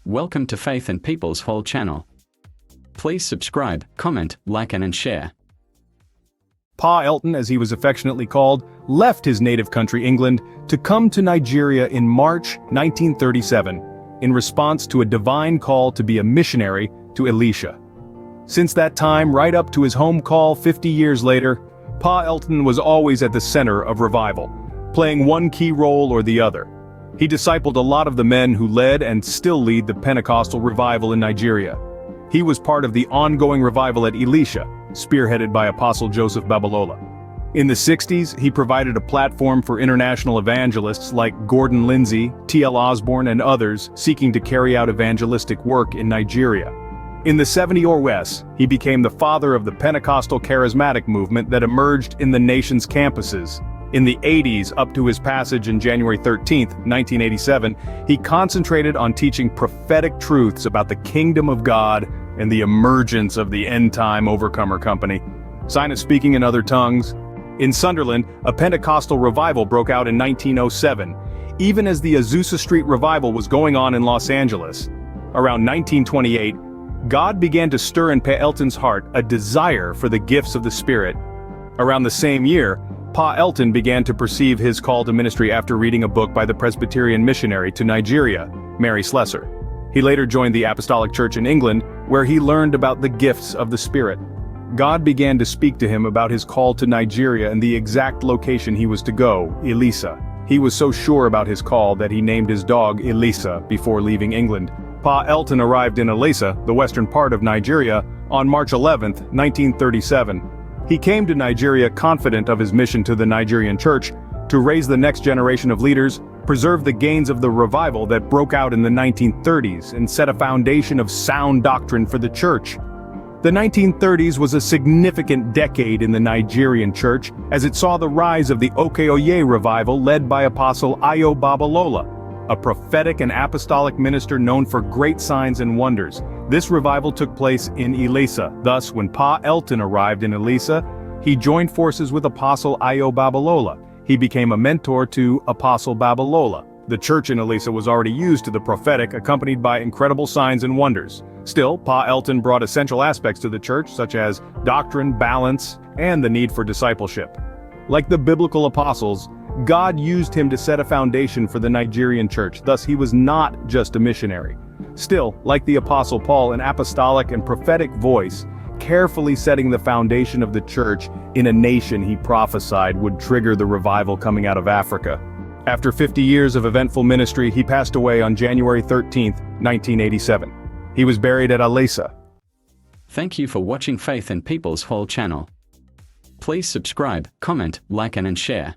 Welcome to Faith and People's Whole channel. Please subscribe, comment, like and share. Pa Elton, as he was affectionately called, left his native country England to come to Nigeria in March 1937 in response to a divine call to be a missionary to Ilesa. Since that time, right up to his home call 50 years later, Pa Elton was always at the center of revival, playing one key role or the other. He discipled a lot of the men who led and still lead the Pentecostal revival in Nigeria. He was part of the ongoing revival at Ilesa, spearheaded by Apostle Joseph Babalola. In the 60s, he provided a platform for international evangelists like Gordon Lindsay, T.L. Osborne and others seeking to carry out evangelistic work in Nigeria. In the 70s or West, he became the father of the Pentecostal charismatic movement that emerged in the nation's campuses. In the 80s, up to his passage in January 13, 1987, he concentrated on teaching prophetic truths about the kingdom of God and the emergence of the end-time overcomer company. Sign of speaking in other tongues. In Sunderland, a Pentecostal revival broke out in 1907, even as the Azusa Street revival was going on in Los Angeles. Around 1928, God began to stir in Pa Elton's heart a desire for the gifts of the Spirit. Around the same year, Pa Elton began to perceive his call to ministry after reading a book by the Presbyterian missionary to Nigeria, Mary Slessor. He later joined the Apostolic Church in England, where he learned about the gifts of the Spirit. God began to speak to him about his call to Nigeria and the exact location he was to go, Ilesa. He was so sure about his call that he named his dog Ilesa before leaving England. Pa Elton arrived in Ilesa, the western part of Nigeria, on March 11, 1937. He came to Nigeria confident of his mission to the Nigerian church, to raise the next generation of leaders, preserve the gains of the revival that broke out in the 1930s, and set a foundation of sound doctrine for the church. The 1930s was a significant decade in the Nigerian church, as it saw the rise of the Oke-Oye revival led by Apostle Ayo Babalola, a prophetic and apostolic minister known for great signs and wonders. This revival took place in Ilesa. Thus, when Pa Elton arrived in Ilesa, he joined forces with Apostle Ayo Babalola. He became a mentor to Apostle Babalola. The church in Ilesa was already used to the prophetic, accompanied by incredible signs and wonders. Still, Pa Elton brought essential aspects to the church, such as doctrine, balance, and the need for discipleship. Like the biblical apostles, God used him to set a foundation for the Nigerian church. Thus, he was not just a missionary. Still, like the Apostle Paul, an apostolic and prophetic voice, carefully setting the foundation of the church in a nation he prophesied would trigger the revival coming out of Africa. After 50 years of eventful ministry, he passed away on January 13, 1987. He was buried at Ilesa. Thank you for watching Faith and People's Whole channel. Please subscribe, comment, like and share.